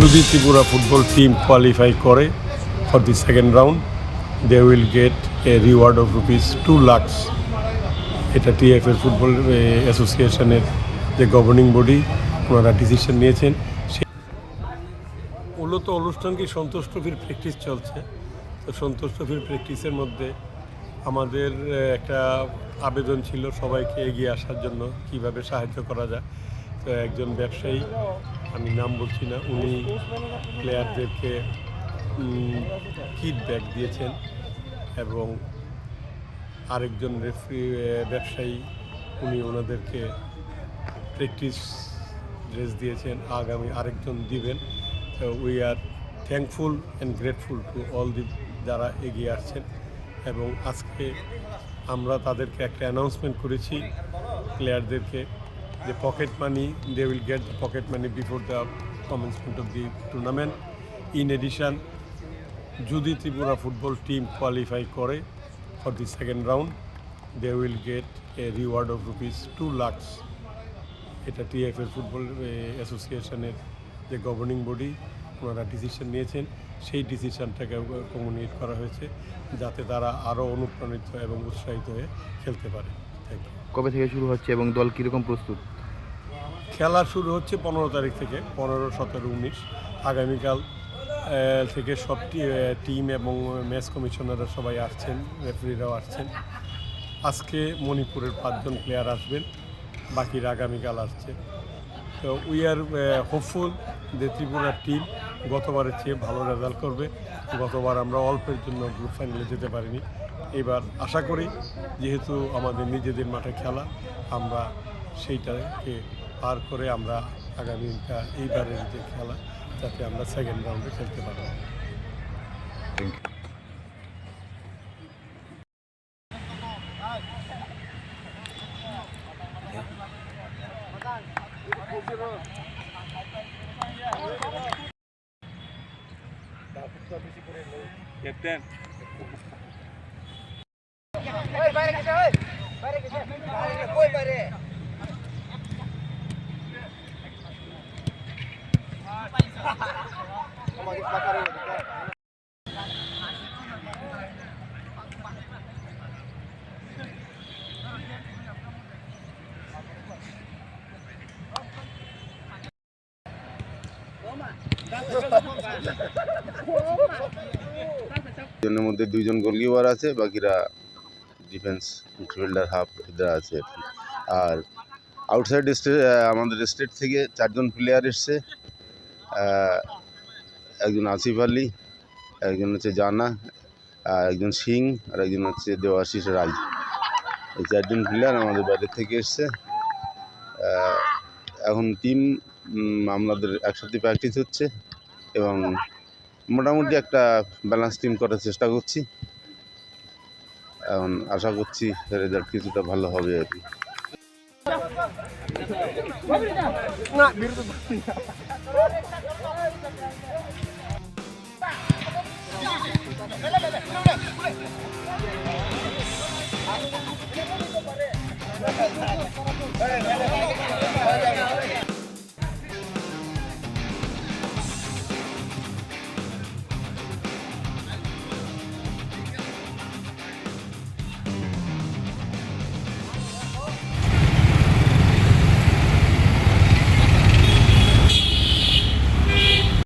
যদি Tripura football team qualify করে for the second round, they will get a reward of ₹2 lakhs। এটা TFL football অ্যাসোসিয়েশনের যে governing body, ওনারা ডিসিশন নিয়েছেন। মূলত অনুষ্ঠানটি সন্তোষ ট্রফির প্র্যাকটিস চলছে। তো সন্তোষ ট্রফির প্র্যাকটিসের মধ্যে আমাদের একটা আবেদন ছিল সবাইকে এগিয়ে আসার জন্য, কিভাবে সাহায্য করা যায়। তো একজন ব্যবসায়ী, আমি নাম বলছি না, উনি প্লেয়ারদেরকে কিট ব্যাগ দিয়েছেন এবং আরেকজন ব্যবসায়ী উনি ওনাদেরকে প্র্যাকটিস ড্রেস দিয়েছেন, আগামী আরেকজন দিবেন। তো we are thankful and grateful to all the যারা এগিয়ে আসছেন। এবং আজকে আমরা তাদেরকে একটা অ্যানাউন্সমেন্ট করেছি প্লেয়ারদেরকে, যে pocket money, they will get the pocket money before the commencement of the tournament. In addition, যদি ত্রিপুরা ফুটবল টিম কোয়ালিফাই করে for the second round, they will get a reward of ₹2 lakhs। এটা TFL football অ্যাসোসিয়েশনের যে governing body, ওনারা decision নিয়েছেন। সেই ডিসিশনটাকে communicate করা হয়েছে যাতে তারা আরও অনুপ্রাণিত এবং উৎসাহিত হয়ে খেলতে পারে। Thank you. কবে থেকে শুরু হচ্ছে এবং দল কীরকম প্রস্তুত? খেলা শুরু হচ্ছে 15 তারিখ থেকে, 15, 17, 19। আগামীকাল থেকে সব টিম এবং ম্যাচ কমিশনাররা সবাই আসছেন, রেফারিরাও আসছেন। আজকে মণিপুরের 5 জন প্লেয়ার আসবেন, বাকিরা আগামীকাল আসছে। তো উই আর হোপফুল যে ত্রিপুরার টিম গতবারের চেয়ে ভালো রেজাল্ট করবে। গতবার আমরা অল্পের জন্য গ্রুপ ফাইনালে যেতে পারিনি। এবার আশা করি, যেহেতু আমাদের নিজেদের মাঠে খেলা, আমরা সেইটাকে পার করে আমরা আগামীটা এইবারের যে খেলা, যাতে আমরা সেকেন্ড রাউন্ডে খেলতে পারি। ক্যাপ্টেন জনের মধ্যে 2 জন গোলকিপার আছে, বাকিরা ডিফেন্স মিডফিল্ডার হাফ এরা আছে। আর আউটসাইড আমাদের স্টেট থেকে 4 জন প্লেয়ার এসছে। একজন আসিফ আলী, একজন হচ্ছে জানা, আর একজন সিং, আর একজন হচ্ছে দেওয়াশিস রাজ। এই 4 জন প্লেয়ার আমাদের বাইরে থেকে এসছে। এখন টিম আমাদের একসাথে প্র্যাকটিস হচ্ছে এবং মোটামুটি একটা ব্যালেন্স টিম করার চেষ্টা করছি। এখন আশা করছি রেজাল্ট কিছুটা ভালো হবে আর কি।